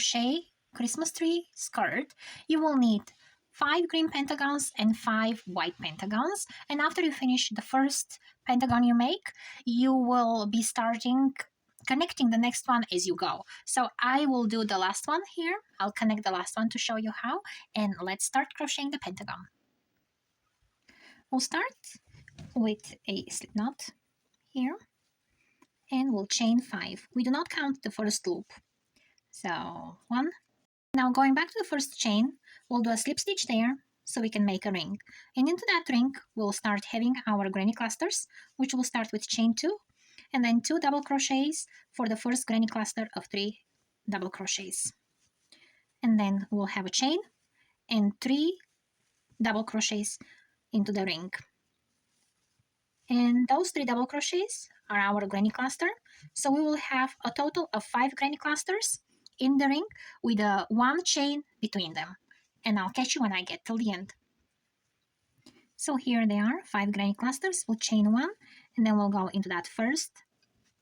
crochet Christmas tree skirt, you will need 5 green pentagons and 5 white pentagons. And after you finish the first pentagon you make, you will be connecting the next one as you go. So I will do the last one here. I'll connect the last one to show you how. And let's start crocheting the pentagon. We'll start with a slip knot here. And we'll chain 5. We do not count the first loop. So 1. Now going back to the first chain, we'll do a slip stitch there so we can make a ring. And into that ring, we'll start having our granny clusters, which will start with chain 2, and then 2 double crochets for the first granny cluster of 3 double crochets. And then we'll have a chain and 3 double crochets into the ring. And those 3 double crochets are our granny cluster. So we will have a total of 5 granny clusters in the ring with a 1 chain between them. And I'll catch you when I get till the end. So here they are, 5 granny clusters. We'll chain 1, and then we'll go into that first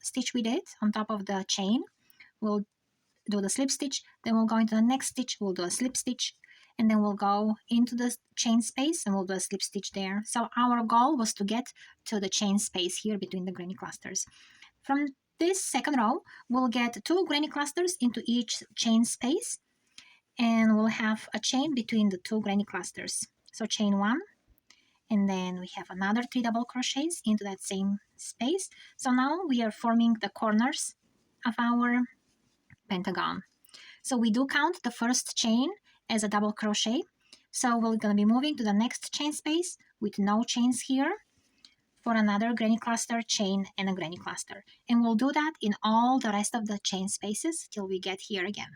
stitch we did on top of the chain. We'll do the slip stitch, then we'll go into the next stitch, we'll do a slip stitch, and then we'll go into the chain space and we'll do a slip stitch there. So our goal was to get to the chain space here between the granny clusters. From this second row, we'll get 2 granny clusters into each chain space, and we'll have a chain between the 2 granny clusters. So chain 1, and then we have another 3 double crochets into that same space. So now we are forming the corners of our pentagon. So we do count the first chain as a double crochet. So we're going to be moving to the next chain space with no chains here for another granny cluster, chain, and a granny cluster. And we'll do that in all the rest of the chain spaces till we get here again.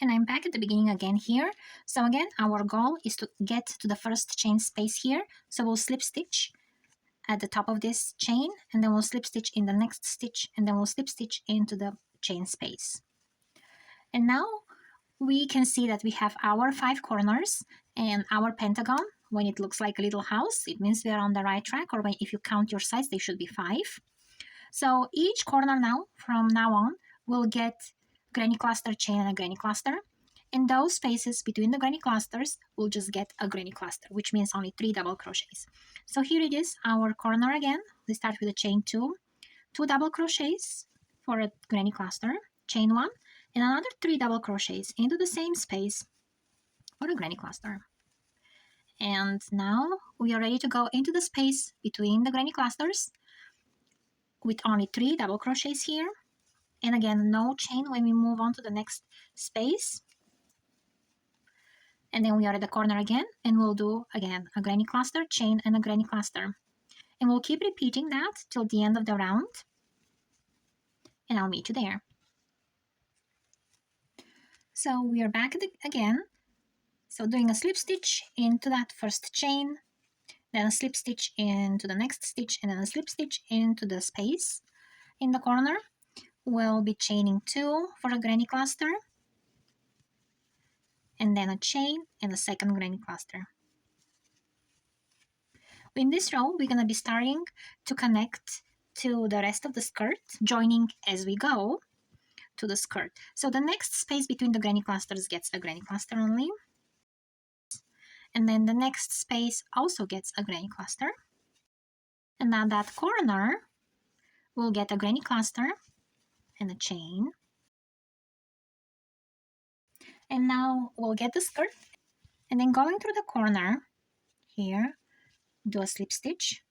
And I'm back at the beginning again here. So again, our goal is to get to the first chain space here. So we'll slip stitch at the top of this chain, and then we'll slip stitch in the next stitch, and then we'll slip stitch into the chain space. And now we can see that we have our 5 corners and our pentagon. When it looks like a little house, it means we are on the right track, or if you count your sides, they should be 5. So each corner now, from now on, will get granny cluster, chain, and a granny cluster. And those spaces between the granny clusters will just get a granny cluster, which means only 3 double crochets. So here it is, our corner again. We start with a chain 2, 2 double crochets for a granny cluster, chain 1, and another 3 double crochets into the same space for a granny cluster. And now we are ready to go into the space between the granny clusters with only 3 double crochets here. And again, no chain when we move on to the next space. And then we are at the corner again, and we'll do again a granny cluster, chain, and a granny cluster. And we'll keep repeating that till the end of the round. And I'll meet you there. So we are back again. So doing a slip stitch into that first chain, then a slip stitch into the next stitch, and then a slip stitch into the space in the corner. We'll be chaining 2 for a granny cluster, and then a chain and a second granny cluster. In this row, we're going to be starting to connect to the rest of the skirt, joining as we go to the skirt. So the next space between the granny clusters gets a granny cluster only. And then the next space also gets a granny cluster. And now that corner will get a granny cluster and a chain. And now we'll get the skirt. And then going through the corner here, do a slip stitch.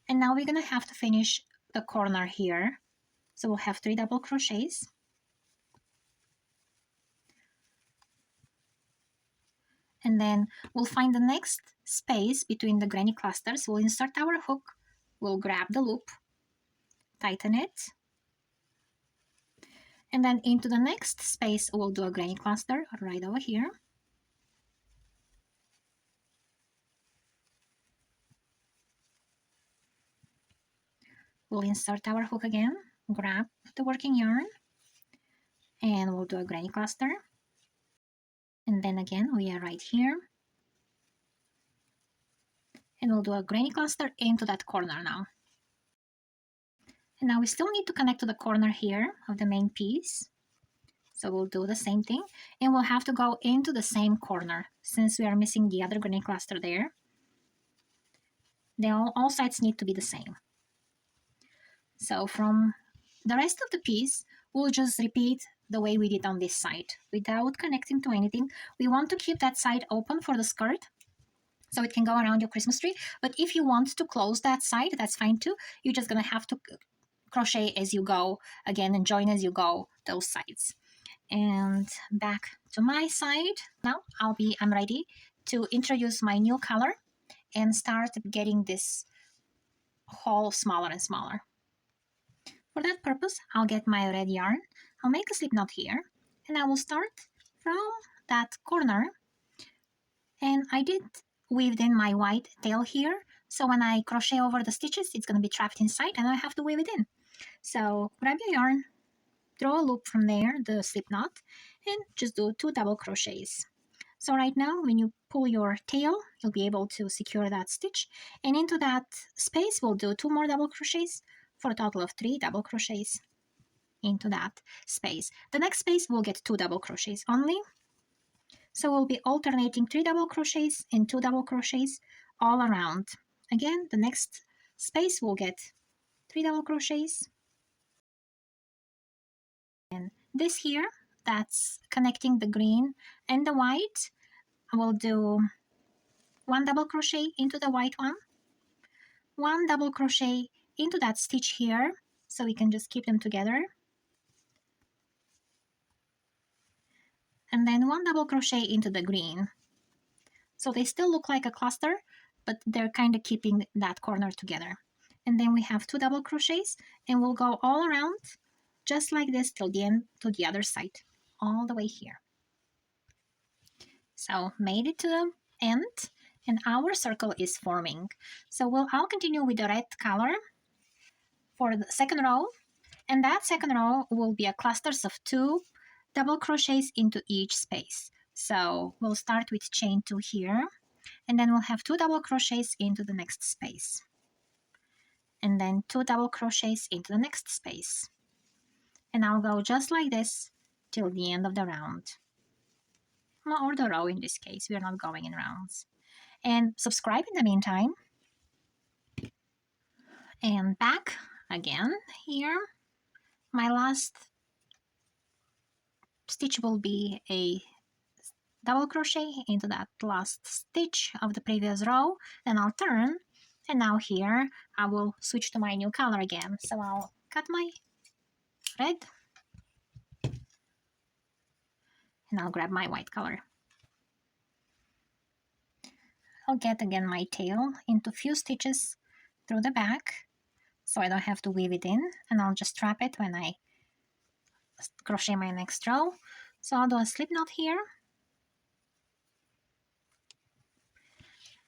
And now we're going to have to finish the corner here. So we'll have 3 double crochets. And then we'll find the next space between the granny clusters. We'll insert our hook, we'll grab the loop, tighten it, and then into the next space we'll do a granny cluster right over here. We'll insert our hook again, grab the working yarn, and we'll do a granny cluster. And then again, we are right here. And we'll do a granny cluster into that corner now. And now we still need to connect to the corner here of the main piece. So we'll do the same thing, and we'll have to go into the same corner since we are missing the other granny cluster there. All sides need to be the same. So from the rest of the piece, we'll just repeat the way we did on this side without connecting to anything. We want to keep that side open for the skirt so it can go around your Christmas tree. But if you want to close that side, that's fine too. You're just gonna have to crochet as you go again and join as you go those sides. And back to my side. Now I'm ready to introduce my new color and start getting this hole smaller and smaller. For that purpose, I'll get my red yarn, I'll make a slip knot here, and I will start from that corner. And I did weave in my white tail here, so when I crochet over the stitches, it's going to be trapped inside and I have to weave it in. So grab your yarn, draw a loop from there, the slip knot, and just do 2 double crochets. So right now, when you pull your tail, you'll be able to secure that stitch, and into that space, we'll do 2 more double crochets for a total of 3 double crochets into that space. The next space, we'll get 2 double crochets only. So we'll be alternating 3 double crochets and 2 double crochets all around. Again, the next space will get 3 double crochets. And this here, that's connecting the green and the white. We'll do 1 double crochet into the white one, 1 double crochet into that stitch here, so we can just keep them together, and then 1 double crochet into the green. So they still look like a cluster, but they're kind of keeping that corner together. And then we have 2 double crochets, and we'll go all around just like this till the end, to the other side, all the way here. So made it to the end, and our circle is forming. So I'll continue with the red color for the second row, and that second row will be a clusters of 2 double crochets into each space. So we'll start with chain 2 here, and then we'll have 2 double crochets into the next space, and then 2 double crochets into the next space, and I'll go just like this till the end of the round, or the row in this case. We're not going in rounds. And subscribe in the meantime. And back again here, my last stitch will be a double crochet into that last stitch of the previous row, then I'll turn, and now here I will switch to my new color again. So I'll cut my red, and I'll grab my white color. I'll get again my tail into a few stitches through the back so I don't have to weave it in, and I'll just trap it when I crochet my next row. So I'll do a slip knot here,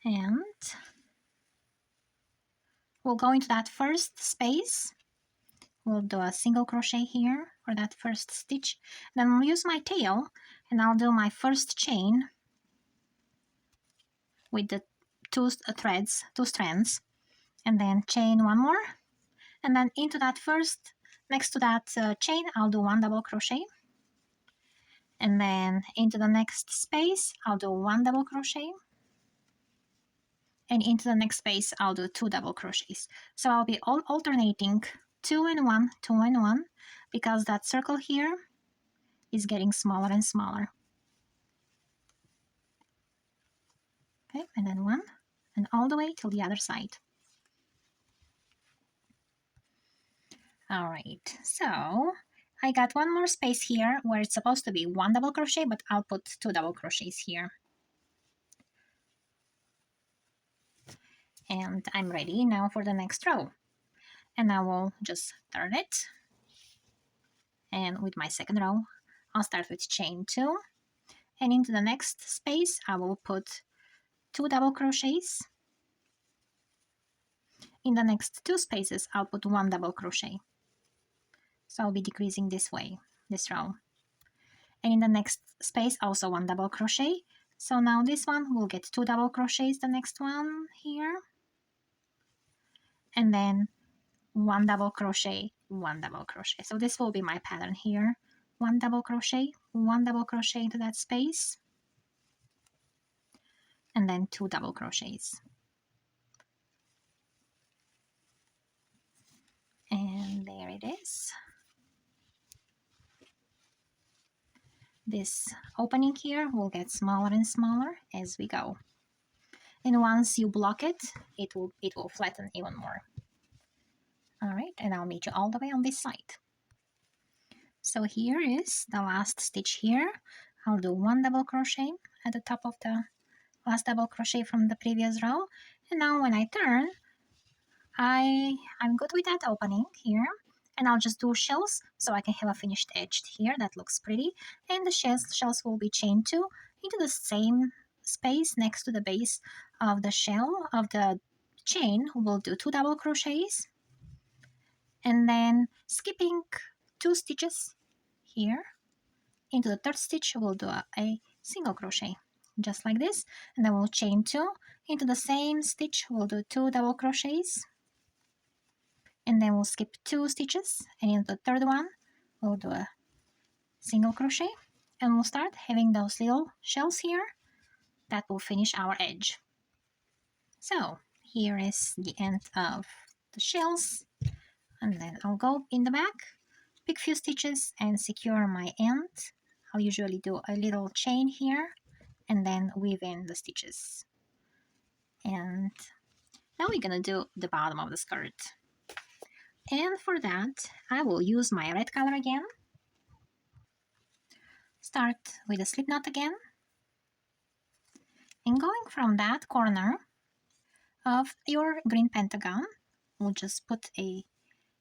and we'll go into that first space. We'll do a single crochet here for that first stitch, then I'll use my tail and I'll do my first chain with the two strands, and then chain 1 more, and then into that first, next to that chain, I'll do 1 double crochet, and then into the next space I'll do 1 double crochet, and into the next space I'll do 2 double crochets. So I'll be alternating 2 and 1, 2 and 1, because that circle here is getting smaller and smaller. Okay, and then 1, and all the way till the other side. All right, so I got 1 more space here where it's supposed to be 1 double crochet, but I'll put 2 double crochets here. And I'm ready now for the next row. And I will just turn it. And with my second row, I'll start with chain 2. And into the next space, I will put 2 double crochets. In the next 2 spaces, I'll put 1 double crochet. So I'll be decreasing this way, this row. And in the next space, also 1 double crochet. So now this one will get 2 double crochets, the next one here. And then 1 double crochet, 1 double crochet. So this will be my pattern here one double crochet into that space, and then 2 double crochets. And there it is. This opening here will get smaller and smaller as we go. And once you block it, it will flatten even more. All right, and I'll meet you all the way on this side. So here is the last stitch here. I'll do 1 double crochet at the top of the last double crochet from the previous row. And now when I turn, I'm good with that opening here. And I'll just do shells so I can have a finished edge here that looks pretty. And the shells will be chained to into the same space next to the base of the shell of the chain. We'll do 2 double crochets, and then skipping 2 stitches here into the 3rd stitch, we'll do a single crochet just like this, and then we'll chain 2 into the same stitch. We'll do 2 double crochets, and then we'll skip 2 stitches, and in the 3rd one we'll do a single crochet, and we'll start having those little shells here that will finish our edge. So here is the end of the shells, and then I'll go in the back, pick few stitches and secure my end. I'll usually do a little chain here and then weave in the stitches. And now we're gonna do the bottom of the skirt. And for that, I will use my red color again. Start with a slip knot again. And going from that corner of your green pentagon, we'll just put a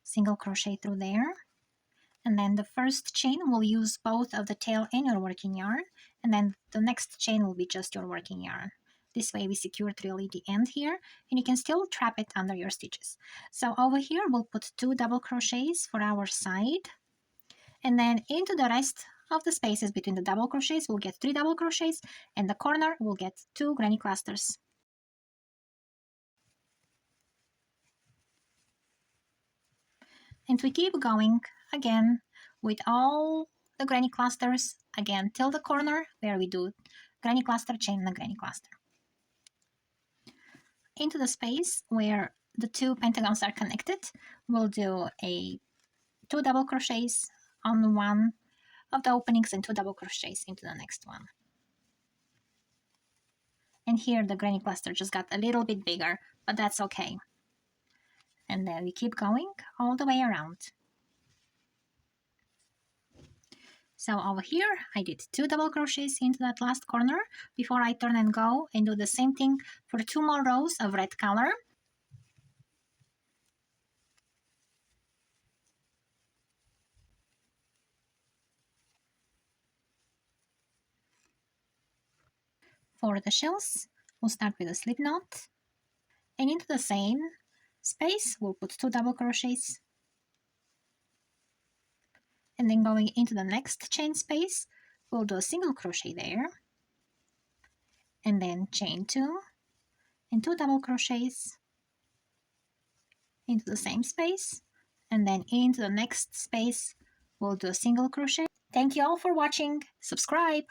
single crochet through there. And then the first chain will use both of the tail and your working yarn. And then the next chain will be just your working yarn. This way we secured really the end here, and you can still trap it under your stitches. So over here we'll put 2 double crochets for our side, and then into the rest of the spaces between the double crochets we'll get 3 double crochets, and the corner will get 2 granny clusters. And we keep going again with all the granny clusters again till the corner where we do granny cluster, chain, and granny cluster. Into the space where the 2 pentagons are connected, we'll do a 2 double crochets on one of the openings and 2 double crochets into the next one. And here the granny cluster just got a little bit bigger, but that's okay. And then we keep going all the way around. So over here I did 2 double crochets into that last corner before I turn and go and do the same thing for 2 more rows of red color. For the shells, we'll start with a slip knot, and into the same space we'll put 2 double crochets, and then going into the next chain space we'll do a single crochet there, and then chain 2 and 2 double crochets into the same space, and then into the next space we'll do a single crochet. Thank you all for watching. Subscribe!